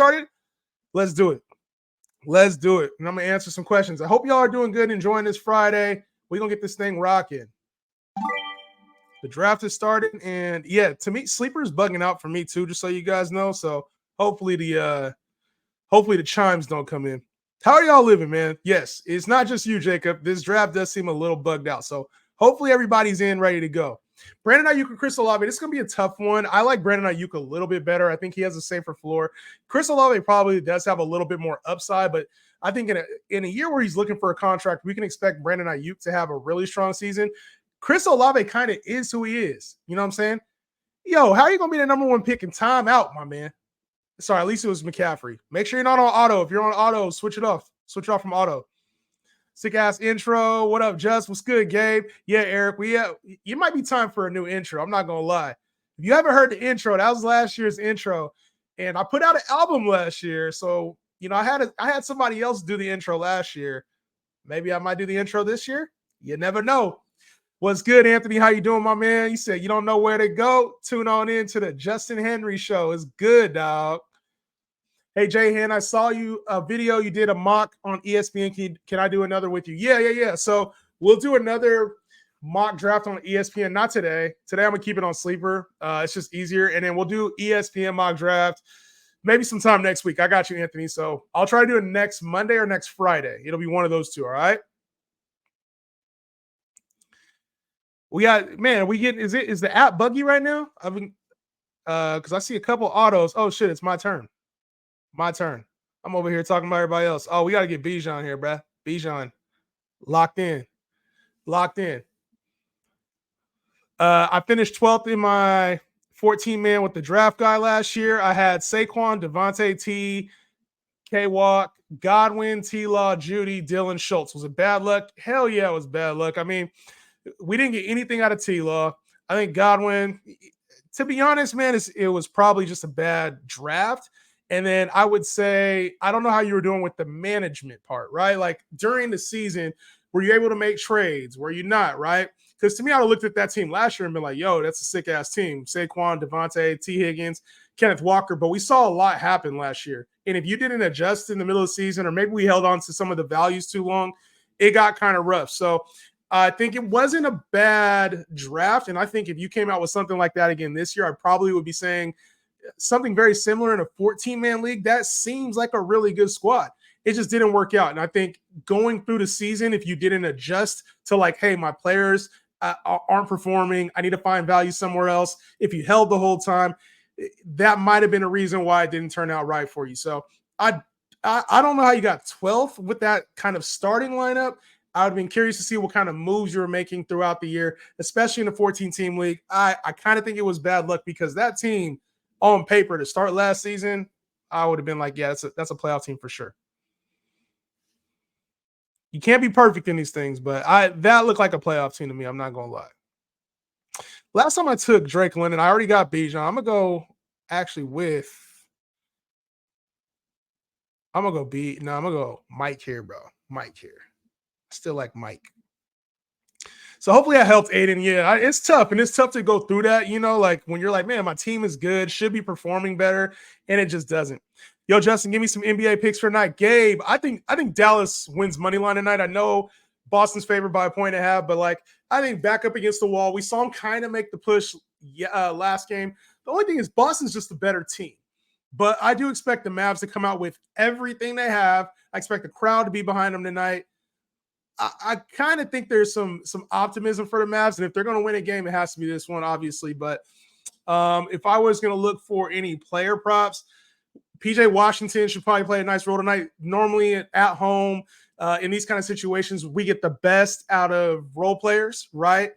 started? Let's do it. Let's do it. And I'm going to answer some questions. I hope y'all are doing good, enjoying this Friday. We're going to get this thing rocking. The draft is started. And yeah, to me, Sleeper is bugging out for me too, just so you guys know. So hopefully the chimes don't come in. How are y'all living, man? Yes, it's not just you, Jacob. This draft does seem a little bugged out. So hopefully everybody's in, ready to go. Brandon Ayuk and Chris Olave, this is going to be a tough one. I like Brandon Ayuk a little bit better. I think he has a safer floor. Chris Olave probably does have a little bit more upside, but I think in a year where he's looking for a contract, we can expect Brandon Ayuk to have a really strong season. Chris Olave kind of is who he is. You know what I'm saying? Yo, how are you going to be the number one pick in time out, my man? Sorry, at least it was McCaffrey. Make sure you're not on auto. If you're on auto, switch it off. Switch it off from auto. Sick ass intro. What up, Just? What's good, Gabe? Yeah, Eric. You might be time for a new intro. I'm not gonna lie. If you haven't heard the intro, that was last year's intro, and I put out an album last year. So I had somebody else do the intro last year. Maybe I might do the intro this year. You never know. What's good, Anthony? How you doing, my man? You said you don't know where to go. Tune on in to the Justin Henry Show. It's good, dog. Hey, Jay Hen, I saw a video. You did a mock on ESPN. Can I do another with you? Yeah. So we'll do another mock draft on ESPN. Not today. Today I'm going to keep it on Sleeper. It's just easier. And then we'll do ESPN mock draft maybe sometime next week. I got you, Anthony. So I'll try to do it next Monday or next Friday. It'll be one of those two, all right? Is the app buggy right now? I've been because I see a couple autos. Oh, shit, it's my turn. My turn. I'm over here talking about everybody else. Oh, we got to get Bijan here, bruh. Bijan. Locked in. I finished 12th in my 14-man with the draft guy last year. I had Saquon, Devontae T, K-Walk, Godwin, T-Law, Judy, Dylan, Schultz. Was it bad luck? Hell yeah, it was bad luck. I mean, we didn't get anything out of T-Law. I think Godwin, to be honest, man, it was probably just a bad draft. And then I would say, I don't know how you were doing with the management part, right? Like during the season, were you able to make trades? Were you not, right? Because to me, I would have looked at that team last year and been like, yo, that's a sick-ass team. Saquon, Devontae, T. Higgins, Kenneth Walker. But we saw a lot happen last year. And if you didn't adjust in the middle of the season, or maybe we held on to some of the values too long, it got kind of rough. So I think it wasn't a bad draft. And I think if you came out with something like that again this year, I probably would be saying something very similar in a 14-man league. That seems like a really good squad. It just didn't work out. And I think going through the season, if you didn't adjust to like, hey, my players aren't performing, I need to find value somewhere else. If you held the whole time, that might have been a reason why it didn't turn out right for you. So I don't know how you got 12th with that kind of starting lineup. I would have been curious to see what kind of moves you were making throughout the year, especially in a 14-team league. I kind of think it was bad luck because that team on paper to start last season, I would have been like, yeah, that's a playoff team for sure. You can't be perfect in these things, but that looked like a playoff team to me. I'm not going to lie. Last time I took Drake London, I already got Bijan. I'm going to go actually with – I'm going to go Mike here, bro. Mike here. I still like Mike. So hopefully I helped Aiden. Yeah, it's tough. And it's tough to go through that, like when you're like, man, my team is good, should be performing better, and it just doesn't. Yo, Justin, give me some NBA picks for tonight. Gabe, I think Dallas wins money line tonight. I know Boston's favored by 1.5, but like I think back up against the wall. We saw them kind of make the push last game. The only thing is Boston's just a better team. But I do expect the Mavs to come out with everything they have. I expect the crowd to be behind them tonight. I kind of think there's some optimism for the Mavs, and if they're going to win a game, it has to be this one, obviously. But if I was going to look for any player props, PJ Washington should probably play a nice role tonight. Normally at home, in these kind of situations, we get the best out of role players, right?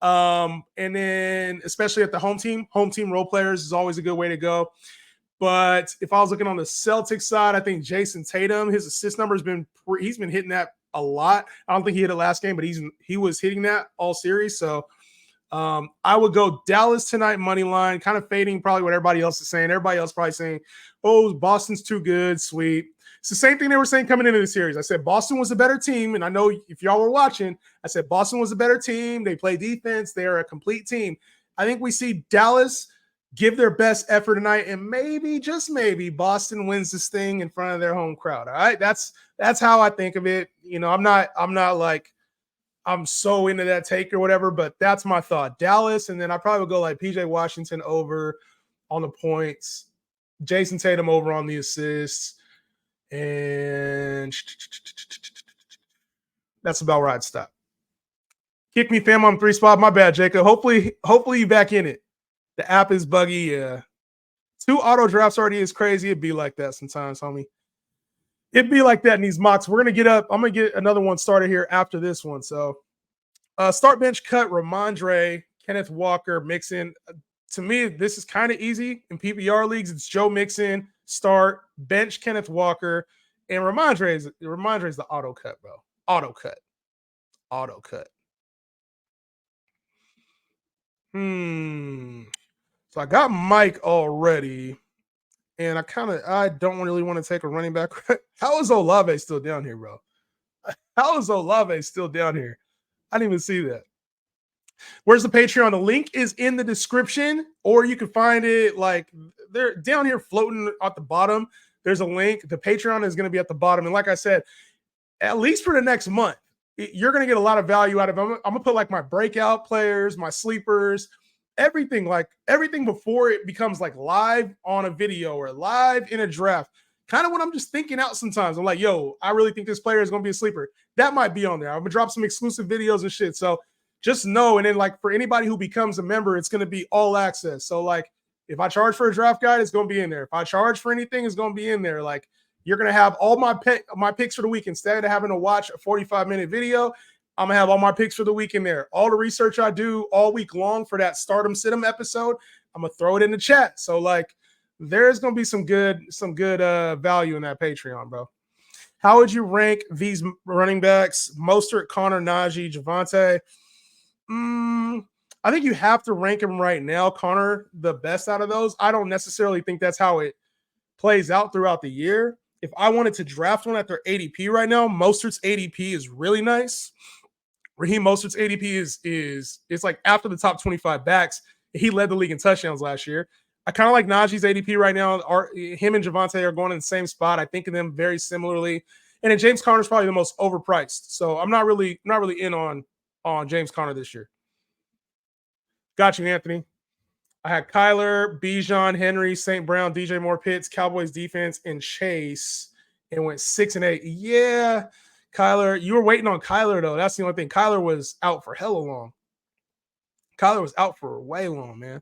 And then especially at the home team role players is always a good way to go. But if I was looking on the Celtics side, I think Jason Tatum, his assist number he's been hitting that a lot. I don't think he hit it last game, but he was hitting that all series. So I would go Dallas tonight money line, kind of fading probably what everybody else is saying. Everybody else probably saying, oh, Boston's too good, sweet. It's the same thing they were saying coming into the series. I said Boston was a better team, and I know if y'all were watching, I said Boston was a better team. They play defense. They're a complete team. I think we see Dallas give their best effort tonight, and maybe, just maybe, Boston wins this thing in front of their home crowd. All right, that's how I think of it. I'm not like I'm so into that take or whatever, but that's my thought. Dallas, and then I probably would go like PJ Washington over on the points, Jason Tatum over on the assists, and that's about where I'd stop. Kick me, fam. I'm 3 spot. My bad, Jacob. Hopefully you back in it. The app is buggy. Yeah. 2 auto drafts already is crazy. It'd be like that sometimes, homie. It'd be like that in these mocks. We're gonna get up. I'm gonna get another one started here after this one. So start bench cut, Ramondre, Kenneth Walker, Mixon. To me, this is kind of easy in PPR leagues. It's Joe Mixon, start, bench Kenneth Walker, and Ramondre is the auto cut, bro. Auto cut. So I got Mike already, and I don't really want to take a running back. How is Olave still down here, bro? How is Olave still down here? I didn't even see that. Where's the Patreon? The link is in the description, or you can find it like they're down here floating at the bottom. There's a link. The Patreon is going to be at the bottom. And like I said, at least for the next month, you're going to get a lot of value out of it. I'm going to put like my breakout players, my sleepers, everything before it becomes like live on a video or live in a draft. Kind of when I'm just thinking out sometimes. I'm like, yo, I really think this player is going to be a sleeper. That might be on there. I'm going to drop some exclusive videos and shit. So just know. And then like for anybody who becomes a member, it's going to be all access. So like if I charge for a draft guide, it's going to be in there. If I charge for anything, it's going to be in there. Like you're going to have all my picks for the week. Instead of having to watch a 45-minute video, I'm going to have all my picks for the week in there. All the research I do all week long for that Stardom Sit-em episode, I'm going to throw it in the chat. So like there's going to be some good value in that Patreon, bro. How would you rank these running backs? Mostert, Connor, Najee, Javonte. I think you have to rank him right now. Connor, the best out of those. I don't necessarily think that's how it plays out throughout the year. If I wanted to draft one at their ADP right now, Mostert's ADP is really nice. Raheem Mostert's ADP is it's like after the top 25 backs. He led the league in touchdowns last year. I kind of like Najee's ADP right now. Him and Javonte are going in the same spot. I think of them very similarly. And then James Conner's probably the most overpriced. So I'm not really in on James Conner this year. Got you, Anthony. I had Kyler, Bijan, Henry, St. Brown, DJ Moore, Pitts, Cowboys defense, and Chase, and went 6 and 8. Yeah, Kyler. You were waiting on Kyler, though. That's the only thing. Kyler was out for hella long. Kyler was out for way long, man.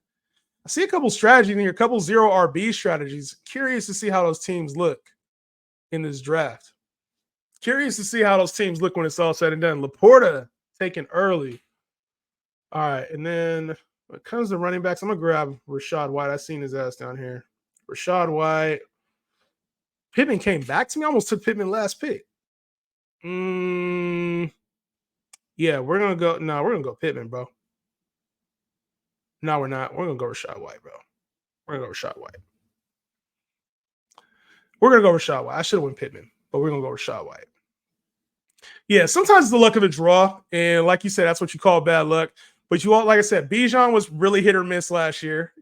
I see a couple strategies in here, a couple zero RB strategies. Curious to see how those teams look in this draft. Curious to see how those teams look when it's all said and done. Laporta taken early. All right, and then when it comes to running backs, I'm going to grab Rachaad White. I seen his ass down here. Rachaad White. Pittman came back to me. I almost took Pittman last pick. Yeah, we're going to go. No, we're going to go Pittman, bro. No, we're not. We're going to go Rachaad White, bro. We're going to go Rachaad White. We're going to go Rachaad White. I should have went Pittman, but we're going to go Rachaad White. Yeah, sometimes it's the luck of the draw. And like you said, that's what you call bad luck. But you all, like I said, Bijan was really hit or miss last year,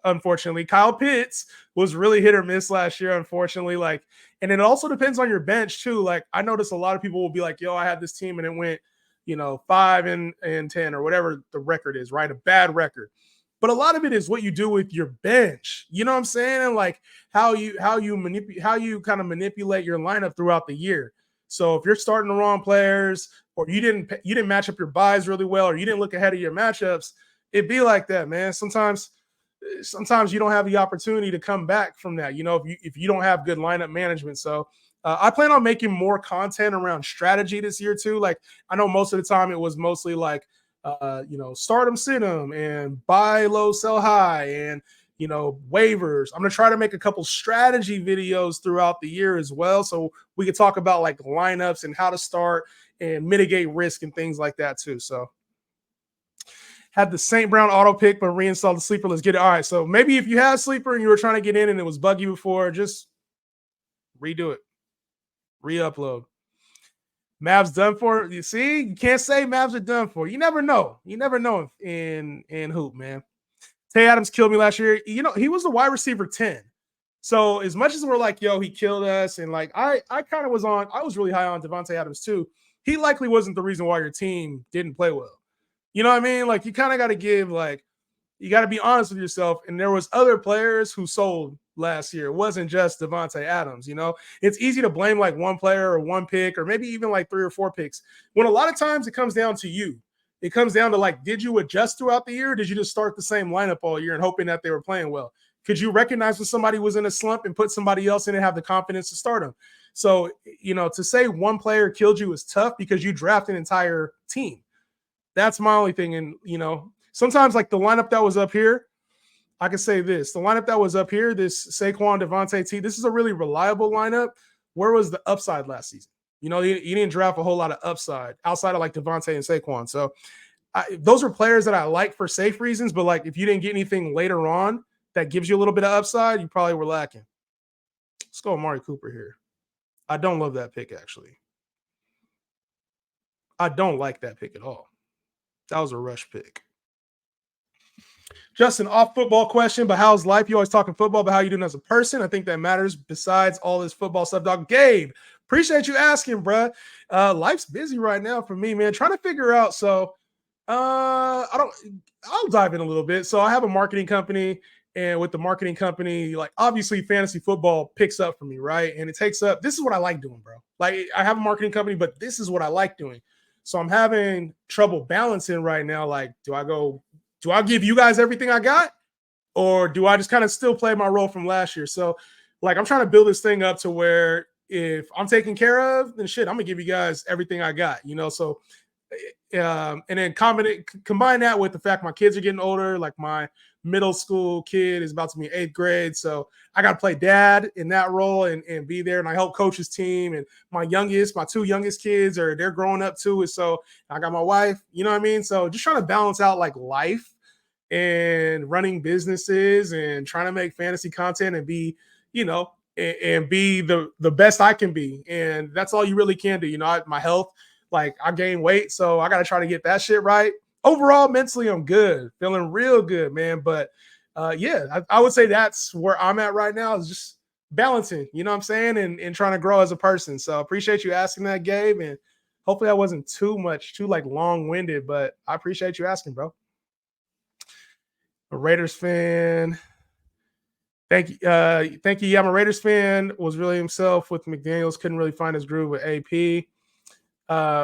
unfortunately. Kyle Pitts was really hit or miss last year, unfortunately. Like, and it also depends on your bench too. Like, I noticed a lot of people will be like, "Yo, I had this team and it went, 5 and 10 or whatever the record is, right? A bad record." But a lot of it is what you do with your bench. You know what I'm saying? And like how you kind of manipulate your lineup throughout the year. So if you're starting the wrong players, or you didn't match up your buys really well, or you didn't look ahead of your matchups, it'd be like that, man. Sometimes you don't have the opportunity to come back from that, if you don't have good lineup management. So I plan on making more content around strategy this year too. Like I know most of the time it was mostly like, start them, sit them, and buy low, sell high, and waivers. I'm going to try to make a couple strategy videos throughout the year as well. So we could talk about like lineups and how to start and mitigate risk and things like that too. So had the St. Brown auto pick, but reinstalled the sleeper. Let's get it. All right. So maybe if you had sleeper and you were trying to get in and it was buggy before, just redo it, re-upload. Mavs done for. You see, you can't say Mavs are done for. You never know. You never know in hoop, man. Tay Adams killed me last year. You know, he was the wide receiver 10. So as much as we're like, yo, he killed us, and like I kind of I was really high on Devontae Adams too. He likely wasn't the reason why your team didn't play well. You know what I mean? Like you kind of got to you got to be honest with yourself. And there was other players who sold last year. It wasn't just Devontae Adams. You know, it's easy to blame like one player or one pick or maybe even like 3 or 4 picks when a lot of times it comes down to you. It comes down to like, did you adjust throughout the year? Or did you just start the same lineup all year and hoping that they were playing well? Could you recognize when somebody was in a slump and put somebody else in and have the confidence to start them? So, you know, to say one player killed you is tough because you draft an entire team. That's my only thing. And, you know, sometimes like the lineup that was up here, I can say this. The lineup that was up here, this Saquon, Devontae T, this is a really reliable lineup. Where was the upside last season? You know, you didn't draft a whole lot of upside outside of like Devontae and Saquon. So those are players that I like for safe reasons. But like if you didn't get anything later on that gives you a little bit of upside, you probably were lacking. Let's go with Amari Cooper here. I don't love that pick, actually. I don't like that pick at all. That was a rush pick. Just an off football question, but how's life? You always talking football, but how you doing as a person? I think that matters besides all this football stuff, dog. Gabe, appreciate you asking, bruh. Life's busy right now for me, man. Trying to figure out. So I'll dive in a little bit. So I have a marketing company, and with the marketing company, like obviously fantasy football picks up for me, right? And it takes up, this is what I like doing, bro. Like I have a marketing company, but this is what I like doing. So I'm having trouble balancing right now. Like, do I give you guys everything I got? Or do I just kind of still play my role from last year? So like I'm trying to build this thing up to where if I'm taken care of, then shit, I'm gonna give you guys everything I got, you know? So and then combine that with the fact my kids are getting older. Like my middle school kid is about to be 8th grade, so I got to play dad in that role and be there. And I help coach his team. And my 2 youngest kids they're growing up too. And so I got my wife. You know what I mean? So just trying to balance out like life and running businesses and trying to make fantasy content and be, you know, and be the best I can be. And that's all you really can do. You know, my health. Like I gained weight, so I got to try to get that shit right. Overall, mentally, I'm good, feeling real good, man. But yeah, I would say that's where I'm at right now is just balancing, you know what I'm saying? And trying to grow as a person. So appreciate you asking that, Gabe. And hopefully I wasn't too like long-winded, but I appreciate you asking, bro. A Raiders fan. Thank you. Thank you. Yeah, I'm a Raiders fan. Was really himself with McDaniels. Couldn't really find his groove with AP.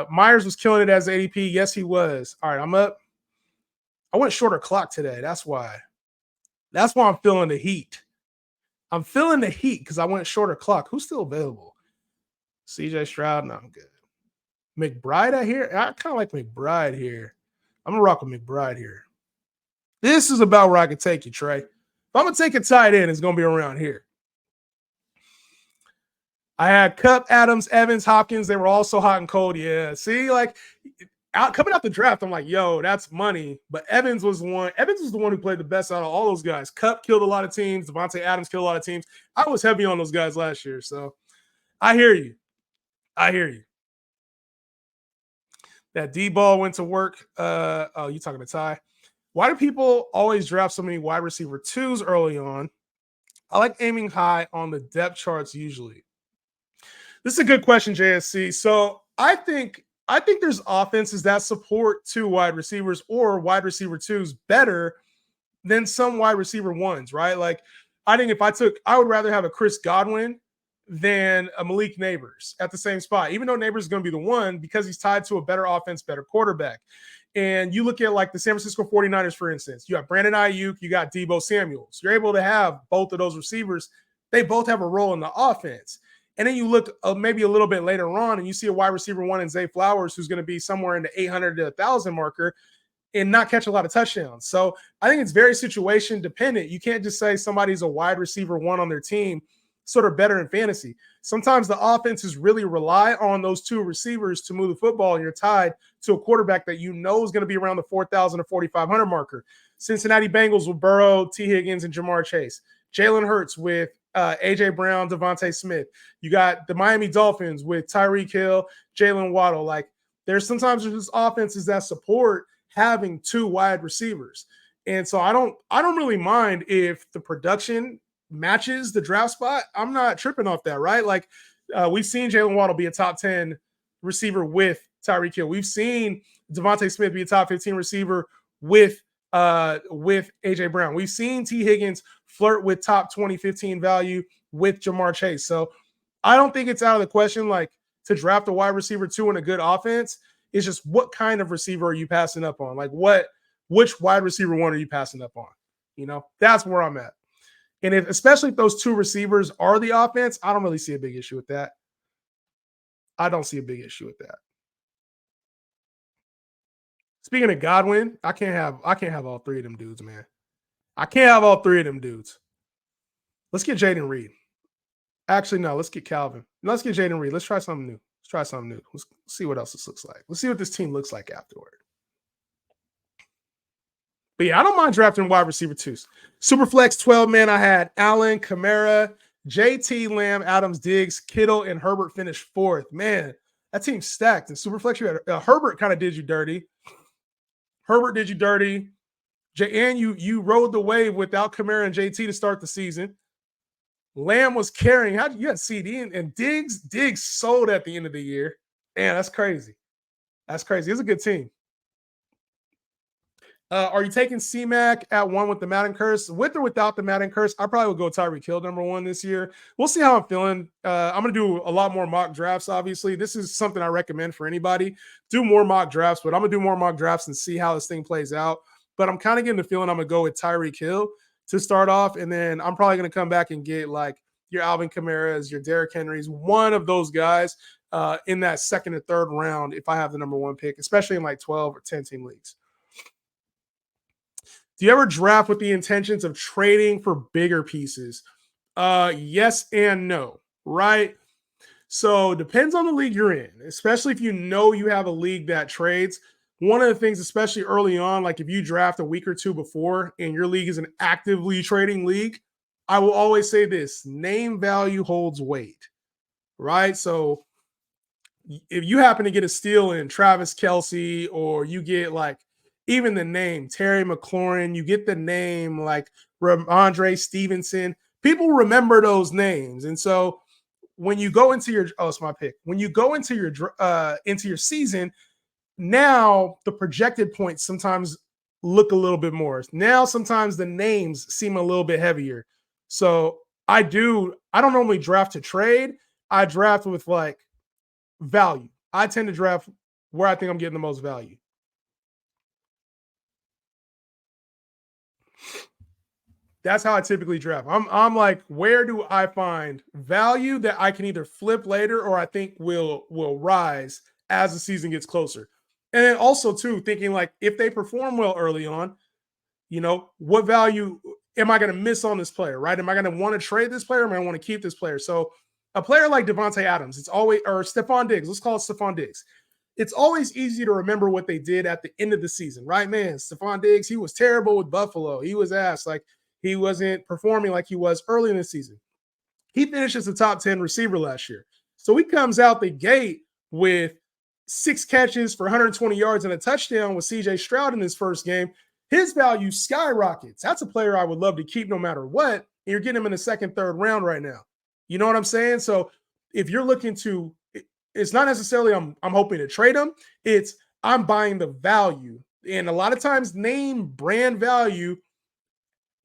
Myers was killing it as ADP. Yes, he was. All right, I'm up. I went shorter clock today. That's why. That's why I'm feeling the heat. I'm feeling the heat because I went shorter clock. Who's still available? CJ Stroud. No, I'm good. McBride out here. I kind of like McBride here. I'm gonna rock with McBride here. This is about where I can take you, Trey. If I'm gonna take a tight end, it's gonna be around here. I had Kupp, Adams, Evans, Hopkins. They were all so hot and cold. Yeah. See, like coming out the draft, I'm like, yo, that's money. But Evans was the one who played the best out of all those guys. Kupp killed a lot of teams. Devontae Adams killed a lot of teams. I was heavy on those guys last year. So I hear you. That D-ball went to work. Oh, you talking to Ty? Why do people always draft so many wide receiver 2s early on? I like aiming high on the depth charts usually. This is a good question, JSC. So I think there's offenses that support 2 wide receivers or wide receiver 2s better than some wide receiver 1s, right? Like I think I would rather have a Chris Godwin than a Malik Neighbors at the same spot, even though Neighbors is going to be the one because he's tied to a better offense, better quarterback. And you look at like the San Francisco 49ers, for instance, you have Brandon Ayuk, you got Deebo Samuels. You're able to have both of those receivers. They both have a role in the offense. And then you look maybe a little bit later on and you see a wide receiver 1 in Zay Flowers who's going to be somewhere in the 800 to 1,000 marker and not catch a lot of touchdowns. So I think it's very situation dependent. You can't just say somebody's a wide receiver 1 on their team sort of better in fantasy. Sometimes the offenses really rely on those 2 receivers to move the football, and you're tied to a quarterback that you know is going to be around the 4,000 to 4,500 marker. Cincinnati Bengals with Burrow, T. Higgins, and Jamar Chase. Jalen Hurts with A.J. Brown, Devontae Smith. You got the Miami Dolphins with Tyreek Hill, Jalen Waddle. Like there's sometimes offenses that support having 2 wide receivers. And so I don't really mind if the production matches the draft spot. I'm not tripping off that, right? Like we've seen Jalen Waddle be a top 10 receiver with Tyreek Hill. We've seen Devontae Smith be a top 15 receiver with AJ Brown. We've seen T. Higgins flirt with top 2015 value with Jamar Chase. So I don't think it's out of the question, like, to draft a wide receiver 2 in a good offense. It's just what kind of receiver are you passing up on? Like which wide receiver 1 are you passing up on? That's where I'm at. And especially if those 2 receivers are the offense, I don't really see a big issue with that. I don't see a big issue with that. Speaking of Godwin, I can't have all 3 of them dudes, man. I can't have all 3 of them dudes. Let's get Jaden Reed. Actually, no, let's get Calvin. Let's get Jaden Reed. Let's try something new. Let's see what else this looks like. Let's see what this team looks like afterward. But yeah, I don't mind drafting wide receiver 2s. Superflex 12 man. I had Allen, Kamara, JT, Lamb, Adams, Diggs, Kittle, and Herbert finished 4th. Man, that team's stacked. And Superflex, you had Herbert kind of did you dirty. And you rode the wave without Kamara and JT to start the season. Lamb was carrying. You had CD and Diggs? Diggs sold at the end of the year. Man, that's crazy. It's a good team. Are you taking C-Mac at 1 with the Madden curse? With or without the Madden curse, I probably would go Tyreek Hill number 1 this year. We'll see how I'm feeling. I'm going to do a lot more mock drafts, obviously. This is something I recommend for anybody. Do more mock drafts, but I'm going to do more mock drafts and see how this thing plays out. But I'm kind of getting the feeling I'm going to go with Tyreek Hill to start off, and then I'm probably going to come back and get like your Alvin Kamara's, your Derrick Henry's, one of those guys in that 2nd or 3rd round if I have the number 1 pick, especially in like 12 or 10 team leagues. Do you ever draft with the intentions of trading for bigger pieces? Yes and no, right? So depends on the league you're in, especially if you know you have a league that trades. One of the things, especially early on, like if you draft a week or 2 before and your league is an actively trading league, I will always say this: name value holds weight, right? So if you happen to get a steal in Travis Kelce, or you get like even the name Terry McLaurin, you get the name like Ramondre Stevenson, people remember those names. And so when you go into your, it's my pick. When you go into your season, now the projected points sometimes look a little bit more. Now sometimes the names seem a little bit heavier. So I don't normally draft to trade. I draft with like value. I tend to draft where I think I'm getting the most value. That's how I typically draft. I'm like, where do I find value that I can either flip later or I think will rise as the season gets closer? And then also too, thinking like if they perform well early on, what value am I going to miss on this player, right? Am I going to want to trade this player? Or am I going to want to keep this player? So a player like Devontae Adams, it's always, or Stephon Diggs, let's call it Stephon Diggs. It's always easy to remember what they did at the end of the season, right? Man, Stephon Diggs, he was terrible with Buffalo. He was ass. Like, he wasn't performing like he was early in the season. He finishes the top 10 receiver last year. So he comes out the gate with 6 catches for 120 yards and a touchdown with CJ Stroud in his first game. His value skyrockets. That's a player I would love to keep no matter what. And you're getting him in the 2nd, 3rd round right now. You know what I'm saying? So if you're looking to, it's not necessarily I'm hoping to trade him. It's I'm buying the value. And a lot of times name brand value,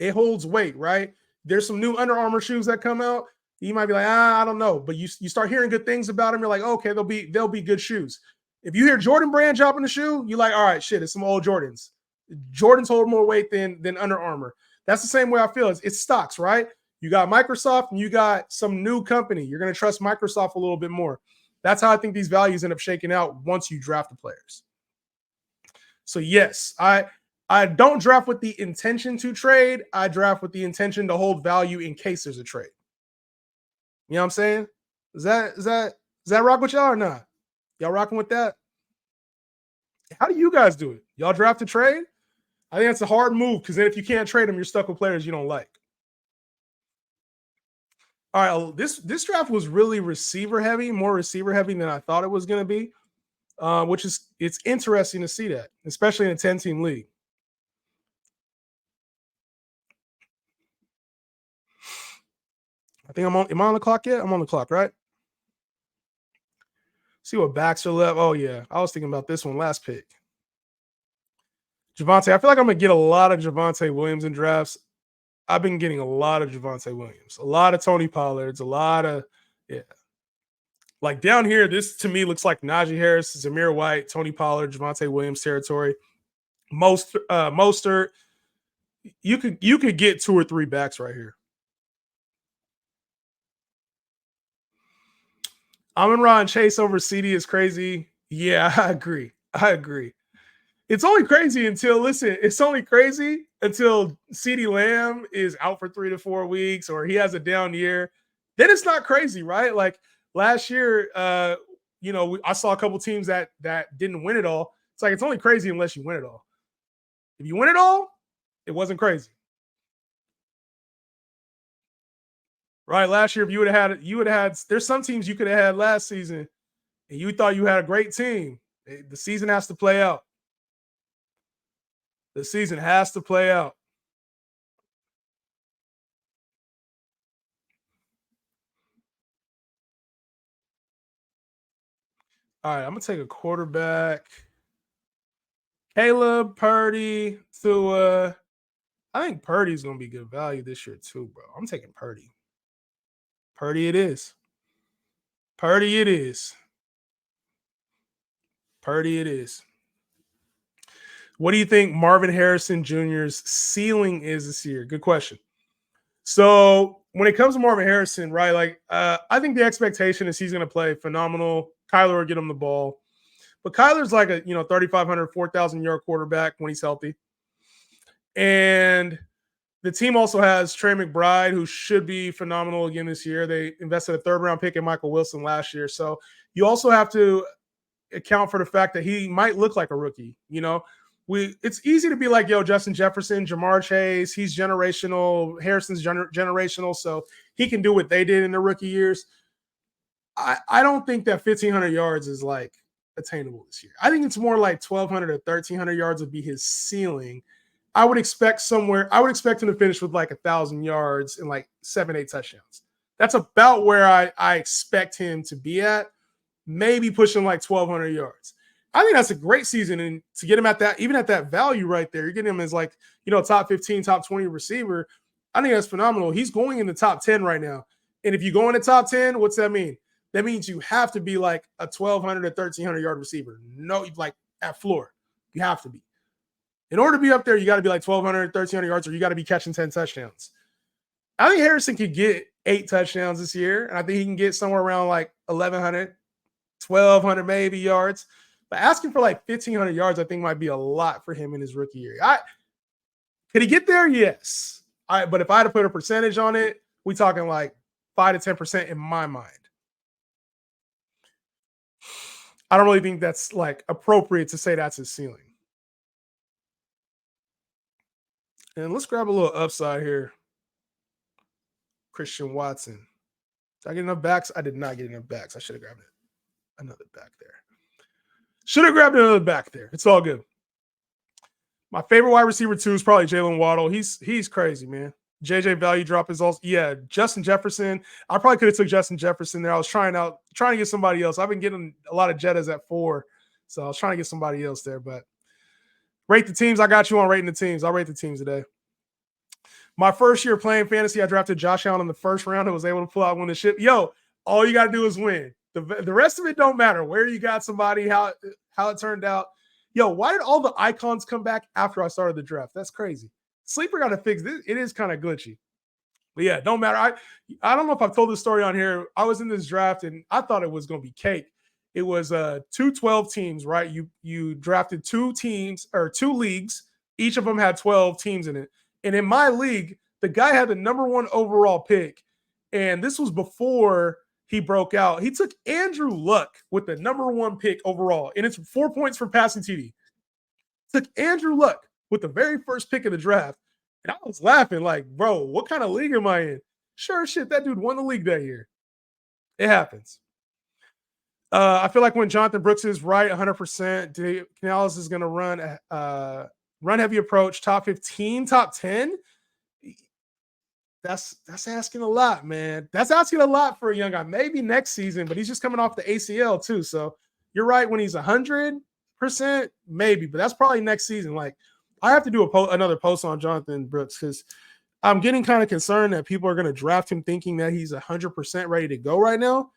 it holds weight, right? There's some new Under Armour shoes that come out. You might be like, I don't know. But you start hearing good things about them. You're like, okay, they'll be good shoes. If you hear Jordan Brand dropping the shoe, you're like, all right, shit, it's some old Jordans. Jordans hold more weight than Under Armour. That's the same way I feel. It's stocks, right? You got Microsoft and you got some new company. You're going to trust Microsoft a little bit more. That's how I think these values end up shaking out once you draft the players. So yes, I don't draft with the intention to trade. I draft with the intention to hold value in case there's a trade. You know what I'm saying? Is that rock with y'all or not? Y'all rocking with that? How do you guys do it? Y'all draft to trade? I think that's a hard move because then if you can't trade them, you're stuck with players you don't like. All right, this draft was really receiver heavy, more receiver heavy than I thought it was going to be, which is it's interesting to see that, especially in a 10-team league. I think am I on the clock yet? I'm on the clock, right? See what backs are left. Oh, yeah. I was thinking about this one last pick. Javonte. I feel like I'm going to get a lot of Javonte Williams in drafts. I've been getting a lot of Javonte Williams, a lot of Tony Pollards, a lot of, yeah. Like down here, this to me looks like Najee Harris, Zamir White, Tony Pollard, Javonte Williams territory. Mostert. You could get 2 or 3 backs right here. Amon-Ra and Chase over CD is crazy. Yeah, I agree. It's only crazy until CeeDee Lamb is out for 3 to 4 weeks or he has a down year. Then it's not crazy, right? Like last year, I saw a couple teams that didn't win it all. It's like it's only crazy unless you win it all. If you win it all, it wasn't crazy. Right? Last year, if you would have had, there's some teams you could have had last season and you thought you had a great team. The season has to play out. The season has to play out. All right, I'm going to take a quarterback. Caleb, Purdy, Tua. I think Purdy's going to be good value this year too, bro. I'm taking Purdy. Purdy it is. Purdy it is. Purdy it is. What do you think Marvin Harrison Jr.'s ceiling is this year? Good question. So when it comes to Marvin Harrison, right, like I think the expectation is he's going to play phenomenal. Kyler will get him the ball. But Kyler's like a 3,500, 4,000 yard quarterback when he's healthy. And the team also has Trey McBride, who should be phenomenal again this year. They invested a 3rd round pick in Michael Wilson last year. So you also have to account for the fact that he might look like a rookie. It's easy to be like, yo, Justin Jefferson, Jamar Chase, he's generational. Harrison's generational, so he can do what they did in their rookie years. I don't think that 1,500 yards is like attainable this year. I think it's more like 1,200 or 1,300 yards would be his ceiling. I would expect him to finish with like 1,000 yards and like 7-8 touchdowns. That's about where I expect him to be at. Maybe pushing like 1,200 yards. I think that's a great season, and to get him at that, even at that value right there, you're getting him as like top 15, top 20 receiver. I think that's phenomenal. He's going in the top 10 right now, and if you go in the top 10, what's that mean? That means you have to be like a 1,200 to 1,300 yard receiver. No, like at floor, you have to be. In order to be up there, you got to be like 1,200, 1,300 yards, or you got to be catching 10 touchdowns. I think Harrison could get 8 touchdowns this year, and I think he can get somewhere around like 1,100, 1,200 maybe yards. But asking for like 1,500 yards, I think might be a lot for him in his rookie year. Could he get there? Yes. But if I had to put a percentage on it, we talking like 5 to 10% in my mind. I don't really think that's like appropriate to say that's his ceiling. And let's grab a little upside here. Christian Watson. Did I get enough backs? I did not get enough backs. I should have grabbed it. Another back there. Should have grabbed another back there. It's all good. My favorite wide receiver too is probably Jalen Waddle. He's crazy, man. JJ value drop is also Justin Jefferson. I probably could have took Justin Jefferson there. I was trying to get somebody else. I've been getting a lot of Jettas at 4, so I was trying to get somebody else there. But rate the teams. I got you on rating the teams. I'll rate the teams today. My first year playing fantasy, I drafted Josh Allen in the first round and was able to pull out one of the ship. Yo, all you got to do is win. The rest of it don't matter. Where you got somebody, how it turned out. Yo, why did all the icons come back after I started the draft? That's crazy. Sleeper got to fix this. It is kind of glitchy. But yeah, don't matter. I don't know if I've told this story on here. I was in this draft and I thought it was going to be cake. It was 2 12 teams, right? You drafted 2 teams or 2 leagues. Each of them had 12 teams in it. And in my league, the guy had the number 1 overall pick. And this was before he broke out. He took Andrew Luck with the number 1 pick overall. And it's 4 points for passing TD. Took Andrew Luck with the very first pick of the draft. And I was laughing like, bro, what kind of league am I in? Sure shit, that dude won the league that year. It happens. I feel like when Jonathan Brooks is right 100%, Canales is going to run heavy approach, top 15, top 10. That's asking a lot, man. That's asking a lot for a young guy. Maybe next season, but he's just coming off the ACL too. So you're right. When he's 100%, maybe, but that's probably next season. Like I have to do another post on Jonathan Brooks because I'm getting kind of concerned that people are going to draft him thinking that he's 100% ready to go right now.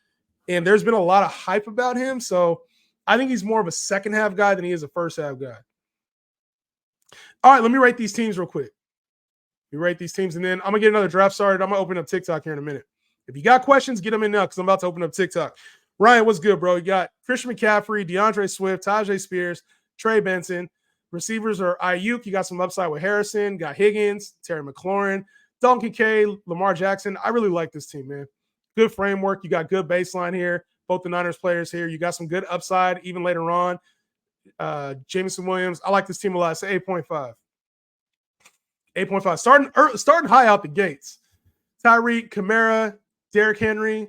And there's been a lot of hype about him. So I think he's more of a second half guy than he is a first half guy. All right, let me rate these teams real quick. You rate these teams, and then I'm going to get another draft started. I'm going to open up TikTok here in a minute. If you got questions, get them in now because I'm about to open up TikTok. Ryan, what's good, bro? You got Christian McCaffrey, DeAndre Swift, Tajay Spears, Trey Benson. Receivers are Ayuk. You got some upside with Harrison. Got Higgins, Terry McLaurin, Dalton Kincaid, Lamar Jackson. I really like this team, man. Good framework. You got good baseline here. Both the Niners players here. You got some good upside even later on. Jameson Williams. I like this team a lot. It's 8.5. 8.5. Starting high out the gates. Tyreek, Kamara, Derrick Henry,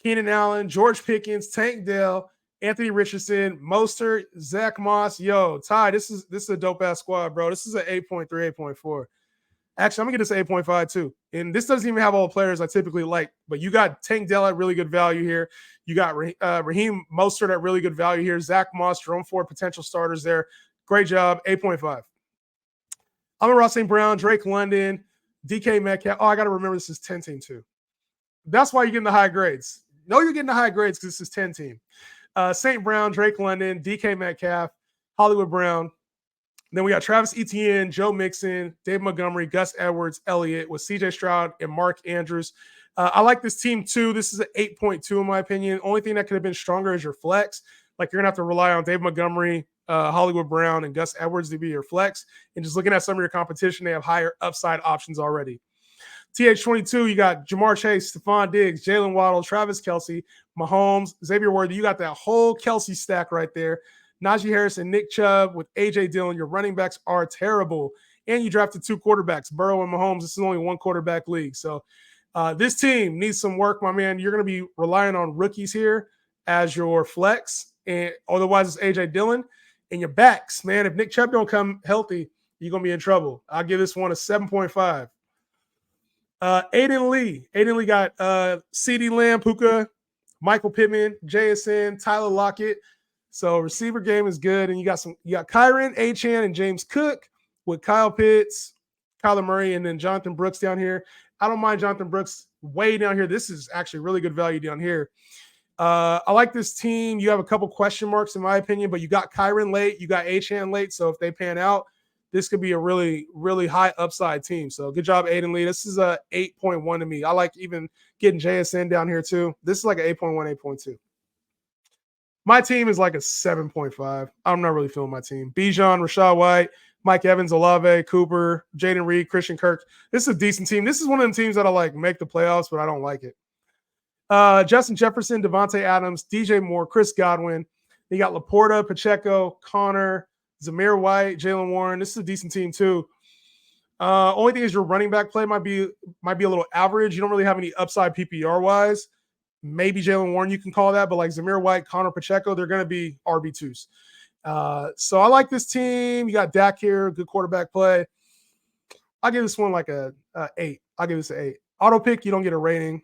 Keenan Allen, George Pickens, Tank Dell, Anthony Richardson, Mostert, Zach Moss. Yo, Ty, this is a dope-ass squad, bro. This is an 8.3, 8.4. Actually, I'm going to get this 8.5 too. And this doesn't even have all the players I typically like, but you got Tank Dell at really good value here. You got Raheem Mostert at really good value here. Zach Moss, Jerome Ford, potential starters there. Great job, 8.5. Amon-Ra St. Brown, Drake London, DK Metcalf. Oh, I got to remember this is 10 team too. That's why you're getting the high grades. No, you're getting the high grades because this is 10 team. St. Brown, Drake London, DK Metcalf, Hollywood Brown. Then we got Travis Etienne, Joe Mixon, Dave Montgomery, Gus Edwards, Elliott with CJ Stroud and Mark Andrews. I like this team too. This is an 8.2 in my opinion. Only thing that could have been stronger is your flex. Like you're going to have to rely on Dave Montgomery, Hollywood Brown, and Gus Edwards to be your flex. And just looking at some of your competition, they have higher upside options already. TH22, you got Jamar Chase, Stephon Diggs, Jalen Waddle, Travis Kelce, Mahomes, Xavier Worthy. You got that whole Kelce stack right there. Najee Harris and Nick Chubb with A.J. Dillon. Your running backs are terrible. And you drafted two quarterbacks, Burrow and Mahomes. This is only one quarterback league. So this team needs some work, my man. You're going to be relying on rookies here as your flex. And otherwise, it's A.J. Dillon. And your backs, man, if Nick Chubb don't come healthy, you're going to be in trouble. I'll give this one a 7.5. Aiden Lee got CeeDee Lamb, Puka, Michael Pittman, JSN, Tyler Lockett. So receiver game is good. And you got Kyron, Achane, and James Cook with Kyle Pitts, Kyler Murray, and then Jonathan Brooks down here. I don't mind Jonathan Brooks way down here. This is actually really good value down here. I like this team. You have a couple question marks in my opinion, but you got Kyron late, you got Achane late. So if they pan out, this could be a really, really high upside team. So good job, Aiden Lee. This is a 8.1 to me. I like even getting JSN down here too. This is like an 8.1, 8.2. My team is like a 7.5. I'm not really feeling my team. Bijan, Rachaad White, Mike Evans, Olave, Cooper, Jaden Reed, Christian Kirk. This is a decent team. This is one of them teams that I like make the playoffs, but I don't like it. Justin Jefferson, Devontae Adams, DJ Moore, Chris Godwin. You got Laporta, Pacheco, Connor, Zamir White, Jalen Warren. This is a decent team too. Only thing is your running back play might be a little average. You don't really have any upside PPR wise. Maybe Jalen Warren you can call that, but like Zamir White, Connor Pacheco, they're going to be RB2s. So I like this team. You got Dak here, good quarterback play. I'll give this one like a 8. I'll give this an 8. Auto pick, you don't get a rating.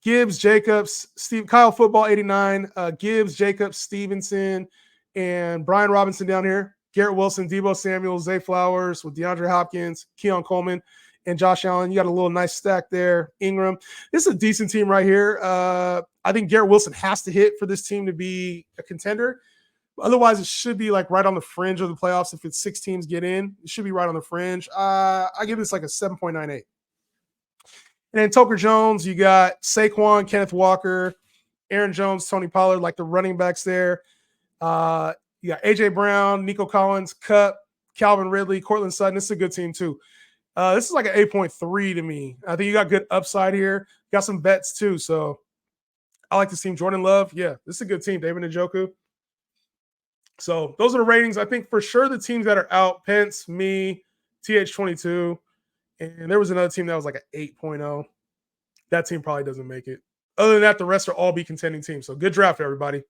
Gibbs, Jacobs, Kyle Football 89, Gibbs, Jacobs, Stevenson, and Brian Robinson down here. Garrett Wilson, Deebo Samuel, Zay Flowers with DeAndre Hopkins, Keon Coleman, and Josh Allen. You got a little nice stack there. Ingram. This is a decent team right here. I think Garrett Wilson has to hit for this team to be a contender. Otherwise, it should be like right on the fringe of the playoffs. If it's 6 teams get in, it should be right on the fringe. I give this like a 7.98. And then Tucker Jones, you got Saquon, Kenneth Walker, Aaron Jones, Tony Pollard, like the running backs there. You got A.J. Brown, Nico Collins, Kupp, Calvin Ridley, Cortland Sutton. This is a good team too. This is like an 8.3 to me. I think you got good upside here. You got some bets too. So I like this team. Jordan Love, yeah, this is a good team. David Njoku. So those are the ratings. I think for sure the teams that are out, Pence, me, TH22, and there was another team that was like an 8.0. That team probably doesn't make it. Other than that, the rest are all be contending teams. So good draft, everybody.